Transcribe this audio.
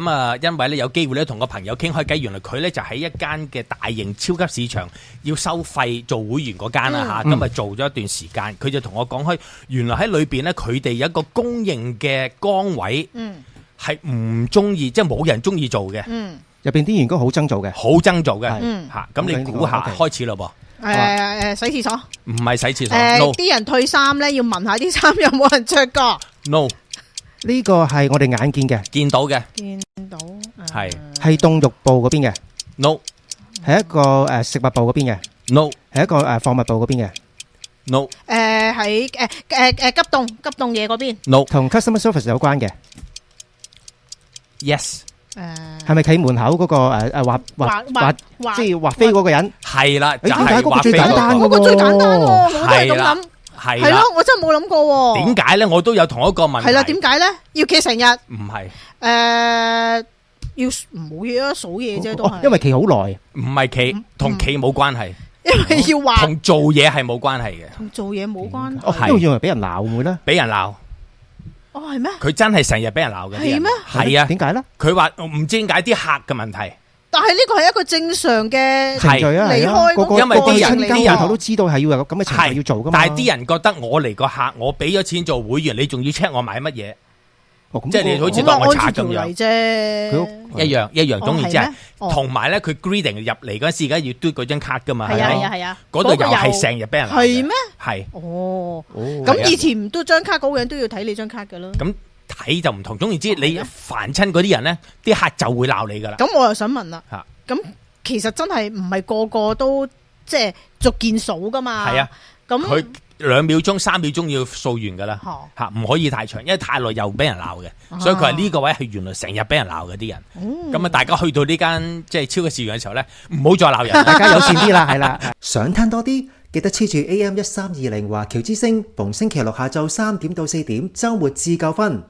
咁啊，因為咧有機會咧同個朋友傾開偈，原來佢咧就喺一間嘅大型超級市場要收費做會員嗰間啦嚇，咁啊做咗一段時間，佢就同我講開，原來喺裏邊咧佢哋有一個公認嘅崗位，係唔中意，即係冇人中意做嘅，入邊啲員工好憎做嘅，好憎做嘅嚇。咁你估下開始嘞噃？洗廁所，唔係洗廁所。no，啲人退衫咧要聞下啲衫有冇人着過。no，呢個係我哋眼見嘅，見到嘅，見到係凍肉部嗰邊嘅。no，係一個食物部嗰邊嘅。no，係一個貨物部嗰邊嘅。no，喺急凍嘢嗰邊。no，同 customer service 有關嘅。yes。係咪企門口嗰個畫即係畫飛嗰個人？係啦，就點解係畫飛嗰個最簡單嗰個最簡單喎，我都係咁係啦諗。係啦係咯，，我真係冇諗過喎。點解咧？我都有同一個問題。係啦，點解咧？要企成日？唔係，要冇嘢啊，數嘢啫都係。因為企好耐。唔係企，同企冇關係，因為要畫，同做嘢係冇關係嘅。同做嘢冇關哦，係。因為以為俾人鬧會唔會咧？俾人鬧，哦，係咩？佢真係成日俾人鬧嘅。啲人係咩係啊，點解咧？佢話唔知點解啲客嘅問題。但係呢個係一個正常嘅程序啊，離係啊，開嗰個因為啲人過程嚟親啲人家頭都知道係要有咁嘅程序要做噶嘛。但係啲人覺得我嚟個客，我俾咗錢做會員，你仲要 check 我買乜嘢？哦咁即係你好似咁當我按住賊咁樣條例啫。一樣，總言之係係咩，同埋咧佢 greeting 入嚟嗰陣時，而家要嘟嗰張卡噶嘛，係啊咪係啊係啊，嗰度又嗰個係成日俾人鬧嘅係咩？係哦，哦咁以前唔都張卡嗰個人都要睇你張卡噶啦。咁睇就唔同。總言之，你煩親嗰啲人咧，啲客就會鬧你噶啦。咁我又想問啦嚇，咁其實真係唔係個個都即係逐件數噶嘛？係啊，咁佢2秒鐘、3秒鐘要掃完噶啦，哦嚇唔可以太長，因為太耐又俾人鬧嘅。所以佢話呢個位係原來成日俾人鬧嘅啲人。咁啊，大家去到呢間即係超級市場嘅時候咧，唔好再鬧人啦。大家友善啲啦，係啦。想聽多啲，記得黐住 AM1320華僑之聲，逢星期六下晝3點到4點，週末至9分。